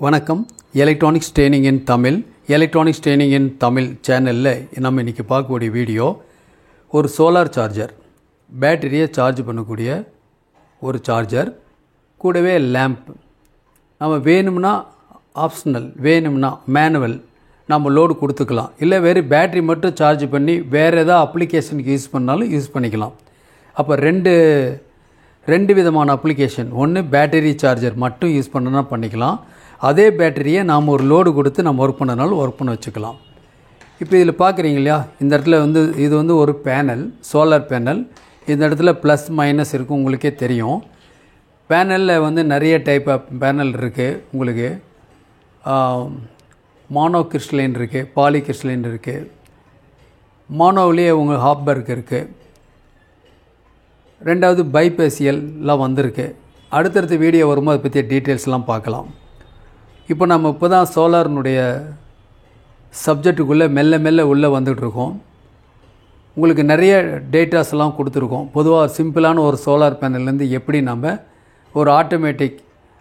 வணக்கம். Electronics training இன் தமிழ் சேனலில் நம்ம இன்றைக்கி பார்க்கக்கூடிய வீடியோ ஒரு சோலார் சார்ஜர், பேட்டரியை சார்ஜ் பண்ணக்கூடிய ஒரு சார்ஜர், கூடவே லேம்ப். நம்ம வேணும்னா ஆப்ஷனல், வேணும்னா மேனுவல் நம்ம லோடு கொடுத்துக்கலாம். இல்லை வேறு பேட்டரி மட்டும் சார்ஜ் பண்ணி வேறு எதாவது அப்ளிகேஷனுக்கு யூஸ் பண்ணாலும் யூஸ் பண்ணிக்கலாம். அப்போ ரெண்டு விதமான அப்ளிகேஷன். ஒன்று பேட்டரி சார்ஜர் மட்டும் யூஸ் பண்ணனா பண்ணிக்கலாம். அதே பேட்டரியை நாம் ஒரு லோடு கொடுத்து நம்ம ஒர்க் பண்ணனாலும் ஒர்க் பண்ண வச்சுக்கலாம். இப்போ இதில் பார்க்குறீங்க இல்லையா, இந்த இடத்துல இது ஒரு பேனல், சோலார் பேனல். இந்த இடத்துல ப்ளஸ் மைனஸ் இருக்கும், உங்களுக்கே தெரியும். பேனலில் நிறைய டைப் ஆஃப் பேனல் இருக்குது. உங்களுக்கு மானோ கிறிஸ்டலைன் இருக்குது, பாலி கிறிஸ்டலைன் இருக்குது. மானோவிலேயே உங்களுக்கு ஹாப்பர்க் இருக்குது. ரெண்டாவது பைபேசியல்லாம் வந்திருக்கு. அடுத்தடுத்த வீடியோ வரும்போது அதை பற்றிய டீட்டெயில்ஸ்லாம் பார்க்கலாம். இப்போ நம்ம இப்போ தான் சோலாரினுடைய சப்ஜெக்டுக்குள்ளே மெல்ல உள்ளே வந்துகிட்ருக்கோம். உங்களுக்கு நிறைய டேட்டாஸ்லாம் கொடுத்துருக்கோம். பொதுவாக சிம்பிளான ஒரு சோலார் பேனல்லேருந்து எப்படி நம்ம ஒரு ஆட்டோமேட்டிக்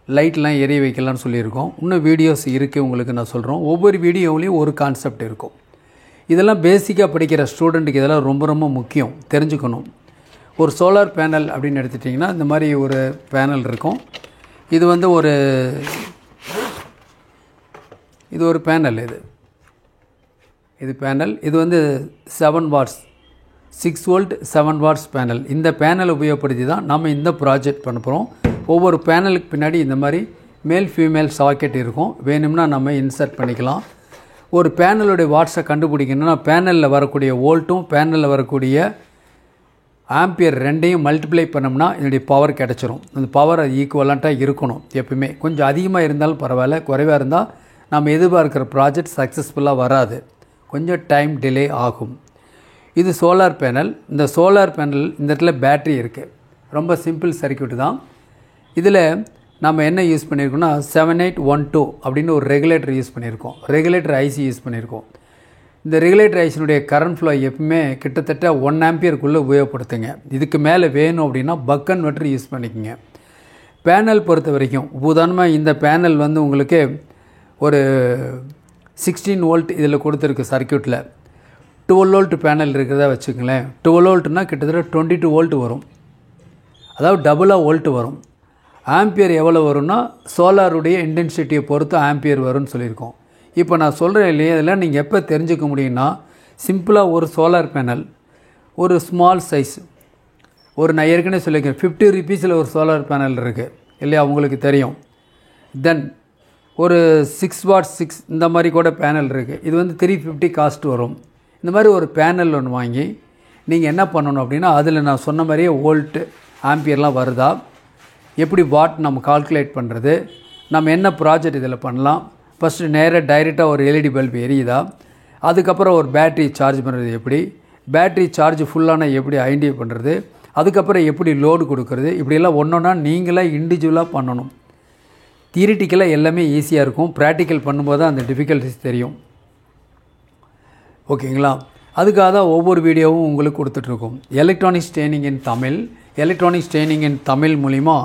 லைட்லாம் எரிய வைக்கலாம்னு சொல்லியிருக்கோம். இன்னும் வீடியோஸ் இருக்குது, உங்களுக்கு நான் சொல்கிறோம். ஒவ்வொரு வீடியோவிலையும் ஒரு கான்செப்ட் இருக்கும். இதெல்லாம் பேசிக்காக படிக்கிற ஸ்டூடெண்ட்டுக்கு இதெல்லாம் ரொம்ப முக்கியம், தெரிஞ்சுக்கணும். ஒரு சோலார் பேனல் அப்படின்னு எடுத்துட்டிங்கன்னா இந்த மாதிரி ஒரு பேனல் இருக்கும். இது ஒரு பேனல். இது பேனல். இது 7 வாட்ஸ், 6 வோல்ட் 7 வாட்ஸ் பேனல். இந்த பேனல் உபயோகப்படுத்தி தான் நம்ம இந்த ப்ராஜெக்ட் பண்ண போகிறோம். ஒவ்வொரு பேனலுக்கு பின்னாடி இந்த மாதிரி மேல் ஃபீமேல் சாக்கெட் இருக்கும். வேணும்னா நம்ம இன்சர்ட் பண்ணிக்கலாம். ஒரு பேனலுடைய வாட்ஸை கண்டுபிடிக்கணும்னா பேனலில் வரக்கூடிய வோல்ட்டும் பேனலில் வரக்கூடிய ஆம்பியர் ரெண்டையும் மல்டிப்ளை பண்ணோம்னா என்னுடைய பவர் கிடச்சிரும். அந்த பவர் ஈக்குவலண்ட்டாக இருக்கணும் எப்பவுமே. கொஞ்சம் அதிகமாக இருந்தாலும் பரவாயில்ல, குறைவாக இருந்தால் நம்ம எதிர்பார்க்குற ப்ராஜெக்ட் சக்ஸஸ்ஃபுல்லாக வராது, கொஞ்சம் டைம் டிலே ஆகும். இது சோலார் பேனல். இந்த சோலார் பேனல் இந்த இடத்துல பேட்ரி இருக்குது. ரொம்ப சிம்பிள் சர்க்யூட் தான். இதில் நம்ம என்ன யூஸ் பண்ணியிருக்கோம்னா 7812 அப்படின்னு ஒரு ரெகுலேட்டர் யூஸ் பண்ணியிருக்கோம். ரெகுலேட்டர் ஐசி யூஸ் பண்ணியிருக்கோம். இந்த ரெகுலேட்டர் ஐசினுடைய கரண்ட் ஃப்ளோ எப்பவுமே கிட்டத்தட்ட 1 ஆம்பியருக்குள்ளே உபயோகப்படுத்துங்க. இதுக்கு மேலே வேணும் அப்படின்னா பக் கன்வெர்ட்டர் யூஸ் பண்ணிக்கோங்க. பேனல் பொறுத்த வரைக்கும் உதாரணமாக இந்த பேனல் உங்களுக்கு ஒரு 16 வோல்ட் இதில் கொடுத்துருக்கு சர்க்யூட்டில். 12 வோல்ட் பேனல் இருக்கிறதா வச்சுக்கங்களேன். 12 வோல்ட்னால் கிட்டத்தட்ட 22 வோல்ட் வரும். அதாவது டபுளாக வோல்ட் வரும். ஆம்பியர் எவ்வளோ வரும்னா சோலாருடைய இன்டென்சிட்டியை பொறுத்து ஆம்பியர் வரும்னு சொல்லியிருக்கோம். இப்போ நான் சொல்கிறேன் இல்லையா, இதெல்லாம் நீங்கள் எப்போ தெரிஞ்சுக்க முடியும்னா சிம்பிளாக ஒரு சோலார் பேனல் ஒரு ஸ்மால் சைஸ், நான் ஏற்கனவே சொல்லியிருக்கேன் 50 ருபீஸில் ஒரு சோலார் பேனல் இருக்குது இல்லையா, உங்களுக்கு தெரியும். தென் ஒரு 6 வாட் 6 இந்த மாதிரி கூட பேனல் இருக்குது. இது 350 காஸ்ட் வரும். இந்த மாதிரி ஒரு பேனல் ஒன்று வாங்கி நீங்கள் என்ன பண்ணணும் அப்படின்னா அதில் நான் சொன்ன மாதிரியே வோல்ட்டு ஆம்பியர்லாம் வருதா, எப்படி வாட் நம்ம கால்குலேட் பண்ணுறது, நம்ம என்ன ப்ராஜெக்ட் இதில் பண்ணலாம். ஃபஸ்ட்டு நேராக டைரெக்டாக ஒரு எல்இடி பல்ப் எரியுதா, அதுக்கப்புறம் ஒரு பேட்ரி சார்ஜ் பண்ணுறது எப்படி, பேட்ரி சார்ஜ் ஃபுல்லான எப்படி ஐடென்டிஃபை பண்ணுறது, அதுக்கப்புறம் எப்படி லோடு கொடுக்குறது, இப்படியெல்லாம் ஒன்றொன்னா நீங்களாக இண்டிவிஜுவலாக பண்ணணும். தியரிட்டிக்கலாக எல்லாமே ஈஸியாக இருக்கும். ப்ராக்டிக்கல் பண்ணும்போது தான் அந்த டிஃபிகல்ட்டிஸ் தெரியும். ஓகேங்களா? அதுக்காக தான் ஒவ்வொரு வீடியோவும் உங்களுக்கு கொடுத்துட்ருக்கோம். எலக்ட்ரானிக்ஸ் ட்ரெயினிங் இன் தமிழ் மூலிமா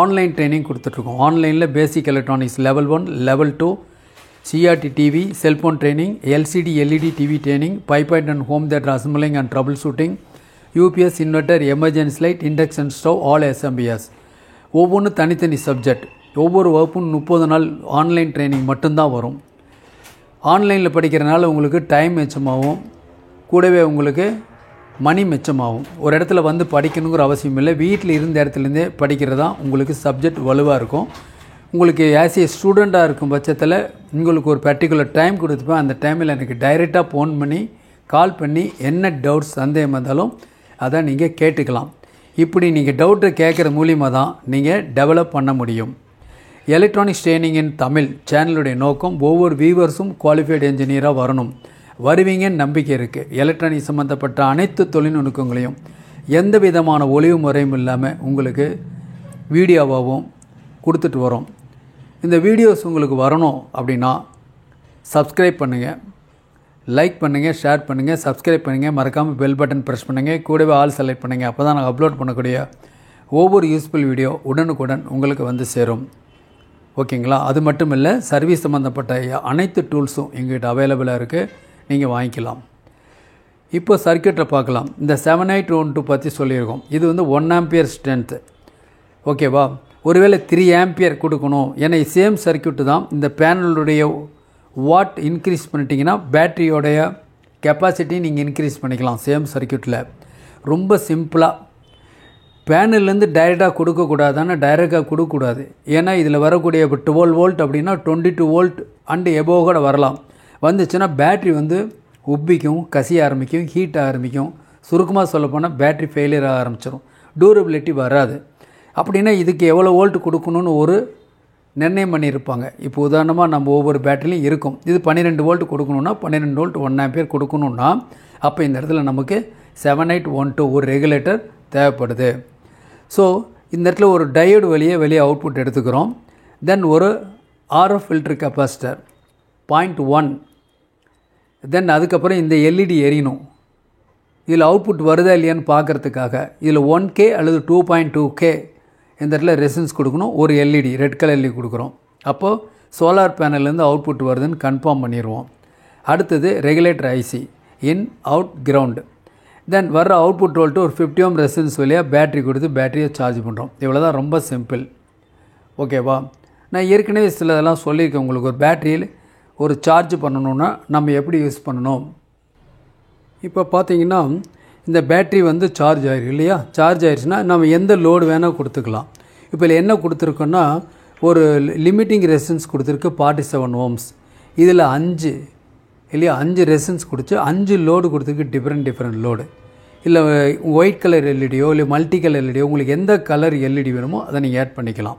ஆன்லைன் ட்ரைனிங் கொடுத்துட்ருக்கோம். ஆன்லைனில் basic electronics level 1, level 2, CRT TV, cellphone training, LCD LED TV training, பைபாய்ட் and home theatre assembling and troubleshooting, UPS inverter, emergency light, induction stove, all SMPS. ஒவ்வொன்றும் தனித்தனி subject. ஒவ்வொரு வகுப்பும் 30 நாள் online training மட்டும்தான் வரும். ஆன்லைனில் படிக்கிறனால உங்களுக்கு டைம் மிச்சமாகும், கூடவே உங்களுக்கு மணி மிச்சமாகும். ஒரு இடத்துல படிக்கணுங்கிற அவசியம் இல்லை. வீட்டில் இருந்த இடத்துலேருந்தே படிக்கிறது தான் உங்களுக்கு சப்ஜெக்ட் வலுவாக இருக்கும். உங்களுக்கு ஆஸ் ஏ ஸ்டூடெண்ட்டாக இருக்கும் பட்சத்தில் உங்களுக்கு ஒரு பர்டிகுலர் டைம் கொடுத்துப்பேன். அந்த டைமில் எனக்கு டைரெக்டாக ஃபோன் பண்ணி கால் பண்ணி என்ன டவுட்ஸ் சந்தேகம் வந்தாலும் அதை நீங்கள் கேட்டுக்கலாம். இப்படி நீங்கள் டவுட்டை கேட்குற மூலியமாக தான் நீங்கள் டெவலப் பண்ண முடியும். எலக்ட்ரானிக்ஸ் ட்ரெயினிங் இன் தமிழ் சேனலுடைய நோக்கம் ஒவ்வொரு வியூவர்ஸும் குவாலிஃபைடு என்ஜினியராக வரணும், வருவீங்கன்னு நம்பிக்கை இருக்குது. எலக்ட்ரானிக் சம்மந்தப்பட்ட அனைத்து தொழில்நுட்பங்களையும் எந்த விதமான ஒளிவு முறையும் இல்லாமல் உங்களுக்கு வீடியோவாகவும் கொடுத்துட்டு வரோம். இந்த வீடியோஸ் உங்களுக்கு வரணும் அப்படின்னா சப்ஸ்கிரைப் பண்ணுங்கள், லைக் பண்ணுங்கள், ஷேர் பண்ணுங்கள், சப்ஸ்கிரைப் பண்ணுங்கள், மறக்காமல் பெல் பட்டன் ப்ரெஸ் பண்ணுங்கள், கூடவே ஆல் செலக்ட் பண்ணுங்கள். அப்போ தான் நான் அப்லோட் பண்ணக்கூடிய ஒவ்வொரு யூஸ்ஃபுல் வீடியோ உடனுக்குடன் உங்களுக்கு சேரும். ஓகேங்களா. அது மட்டும் இல்லை, சர்வீஸ் சம்மந்தப்பட்ட அனைத்து டூல்ஸும் எங்கள்கிட்ட அவைலபிளாக இருக்குது, நீங்கள் வாங்கிக்கலாம். இப்போ சர்க்யூட்டை பார்க்கலாம். இந்த 7812 பற்றி சொல்லியிருக்கோம். இது வந்து 1 ஆம்பியர் ஸ்ட்ரென்த்து, ஓகேவா. ஒருவேளை 3 ஆம்பியர் கொடுக்கணும், ஏன்னா சேம் சர்க்யூட்டு தான். இந்த பேனலுடைய வாட் இன்க்ரீஸ் பண்ணிட்டீங்கன்னா பேட்டரியோடைய கெப்பாசிட்டி நீங்கள் இன்க்ரீஸ் பண்ணிக்கலாம் சேம் சர்க்யூட்டில். ரொம்ப சிம்பிளாக பேனல்லேருந்து டைரெக்டாக கொடுக்கக்கூடாதுன்னு டைரெக்டாக கொடுக்கக்கூடாது. ஏன்னா இதில் வரக்கூடிய இப்போ 12 வோல்ட் அப்படின்னா 22 வோல்ட் அண்டு எபோவ் கூட வரலாம். வந்துச்சுன்னா பேட்ரி வந்து உப்பிக்கும், கசிய ஆரம்பிக்கும், ஹீட் ஆரம்பிக்கும். சுருக்கமாக சொல்லப்போனால் பேட்ரி ஃபெயிலியர் ஆக ஆரம்பிச்சிடும், டூரபிலிட்டி வராது. அப்படின்னா இதுக்கு எவ்வளோ வோல்ட் கொடுக்கணும்னு ஒரு நிர்ணயம் பண்ணியிருப்பாங்க. இப்போ உதாரணமாக நம்ம ஒவ்வொரு பேட்டரிலையும் இருக்கும், இது 12 வோல்ட் கொடுக்கணுன்னா 12 வோல்ட் 1 ஆம்பியர் கொடுக்கணுன்னா அப்போ இந்த இடத்துல நமக்கு 7812 ஒரு ரெகுலேட்டர் தேவைப்படுது. ஸோ இந்த இடத்துல ஒரு டயோடு வெளியே அவுட்புட் எடுத்துக்கிறோம். தென் ஒரு RF ஃபில்டர் கெப்பாசிட்டர் 0.1. தென் அதுக்கப்புறம் இந்த எல்இடி எரியணும். இதில் அவுட்புட் வருதா இல்லையான்னு பார்க்குறதுக்காக இதில் 1K அல்லது 2.2K இந்த இடத்துல ரெசிஸ்டன்ஸ் கொடுக்கணும். ஒரு எல்இடி ரெட் கலர் எல்இடி கொடுக்குறோம். அப்போது சோலார் பேனல்லேருந்து அவுட்புட் வருதுன்னு கன்ஃபார்ம் பண்ணிடுவோம். அடுத்தது regulator IC in out ground. Then வர்ற அவுட்புட் வோல்ட்டு ஒரு 50 ஓம் ரெசிஸ்டன்ஸ் வழியாக பேட்டரி கொடுத்து பேட்டரியை சார்ஜ் பண்ணுறோம். இவ்வளோ தான், ரொம்ப சிம்பிள், ஓகேவா. நான் ஏற்கனவே சில இதெல்லாம் சொல்லியிருக்கேன் உங்களுக்கு. ஒரு பேட்டரியில் ஒரு சார்ஜ் பண்ணணுன்னா நம்ம எப்படி யூஸ் பண்ணணும். இப்போ பார்த்தீங்கன்னா இந்த பேட்ரி வந்து சார்ஜ் ஆயிருக்கு இல்லையா. சார்ஜ் ஆயிடுச்சுன்னா நம்ம எந்த லோடு வேணால் கொடுத்துக்கலாம். இப்போ இதில் என்ன கொடுத்துருக்கோன்னா ஒரு லிமிட்டிங் ரெசிஸ்டன்ஸ் கொடுத்துருக்கு 47 ஓம்ஸ். இதில் 5 இல்லையா, 5 ரெசிஸ்டன்ஸ் கொடுத்து 5 லோடு கொடுத்துருக்கு, டிஃப்ரெண்ட் லோடு. இல்லை ஒயிட் கலர் எல்இடியோ இல்லை மல்டி கலர் எல்இடியோ, உங்களுக்கு எந்த கலர் எல்இடி வேணுமோ அதை நீங்கள் ஆட் பண்ணிக்கலாம்.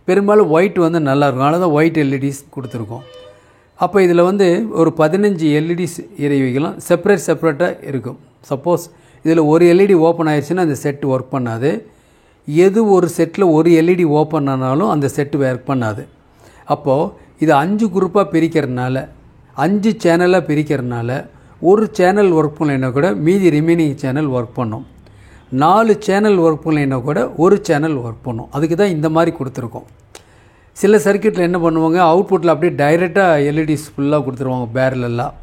பெரும்பாலும் ஒயிட் வந்து நல்லாயிருக்கும், அதனால தான் ஒயிட் எல்இடிஸ் கொடுத்துருக்கோம். அப்போ இதில் வந்து ஒரு 15 எல்இடிஸ் எரிய வைக்கலாம், செப்பரேட்டாக இருக்கும். சப்போஸ் இதில் ஒரு எல்இடி ஓப்பன் ஆயிடுச்சுன்னா அந்த செட் ஒர்க் பண்ணாது. எது ஒரு செட்டில் ஒரு எல்இடி ஓப்பன் ஆனாலும் அந்த செட்டு ஒர்க் பண்ணாது. அப்போது இது 5 குரூப்பாக பிரிக்கிறதுனால, 5 சேனலாக பிரிக்கிறதுனால ஒரு சேனல் ஒர்க் பண்ணலைன்னா கூட மீதி ரிமைனிங் சேனல் ஒர்க் பண்ணும். 4 சேனல் ஒர்க் பண்ணலைன்னா கூட ஒரு சேனல் ஒர்க் பண்ணும். அதுக்கு தான் இந்த மாதிரி கொடுத்துருக்கோம். சில சர்க்யூட்டில் என்ன பண்ணுவாங்க, அவுட்புட்டில் அப்படியே டைரெக்டாக எல்இடிஸ் ஃபுல்லாக கொடுத்துருவாங்க பேரலெல்லாம்.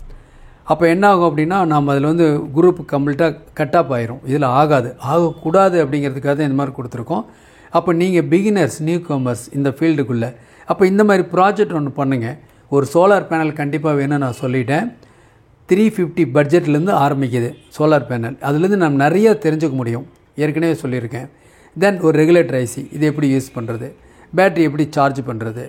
அப்போ என்ன ஆகும் அப்படின்னா நம்ம அதில் வந்து குரூப் கம்ப்ளீட்டாக கட் ஆஃப் ஆயிரும். இதில் ஆகக்கூடாது அப்படிங்கிறதுக்காக தான் இந்த மாதிரி கொடுத்துருக்கோம். அப்போ நீங்கள் பிகினர்ஸ், நியூ கமர்ஸ் இந்த ஃபீல்டுக்குள்ளே, அப்போ இந்த மாதிரி ப்ராஜெக்ட் ஒன்று பண்ணுங்கள். ஒரு சோலார் பேனல் கண்டிப்பாக வேணும்னு நான் சொல்லிட்டேன். 350 பட்ஜெட்லேருந்து ஆரம்பிக்குது சோலார் பேனல். அதுலேருந்து நம்ம நிறைய தெரிஞ்சுக்க முடியும், ஏற்கனவே சொல்லியிருக்கேன். தென் ஒரு ரெகுலேட்டர் ஐசி, இது எப்படி யூஸ் பண்ணுறது, பேட்டரி எப்படி சார்ஜ் பண்ணுறது,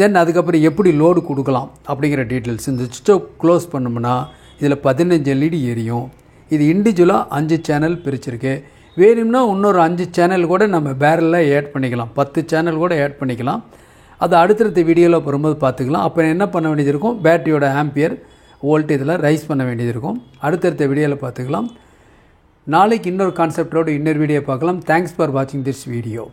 தென் அதுக்கப்புறம் எப்படி லோடு கொடுக்கலாம் அப்படிங்கிற டீட்டெயில்ஸ். இந்த சுவிட்சை க்ளோஸ் பண்ணோம்னா இதில் 15 எல்இடி எரியும். இது இண்டிவிஜுவலாக 5 சேனல் பிரிச்சிருக்கு. வேணும்னா இன்னொரு 5 சேனல் கூட நம்ம பேரலில் ஆட் பண்ணிக்கலாம், 10 சேனல் கூட ஆட் பண்ணிக்கலாம். அது அடுத்தடுத்த வீடியோவில் வரும்போது பார்த்துக்கலாம். அப்போ என்ன பண்ண வேண்டியது இருக்கும், பேட்டரியோட ஆம்பியர் வோல்ட் இதில் ரைஸ் பண்ண வேண்டியது இருக்கும். அடுத்தடுத்த வீடியோவில் பார்த்துக்கலாம். நாளைக்கு இன்னொரு கான்செப்டோடு இன்னொரு வீடியோ பார்க்கலாம். தேங்க்ஸ் ஃபார் வாட்சிங் திஸ் வீடியோ.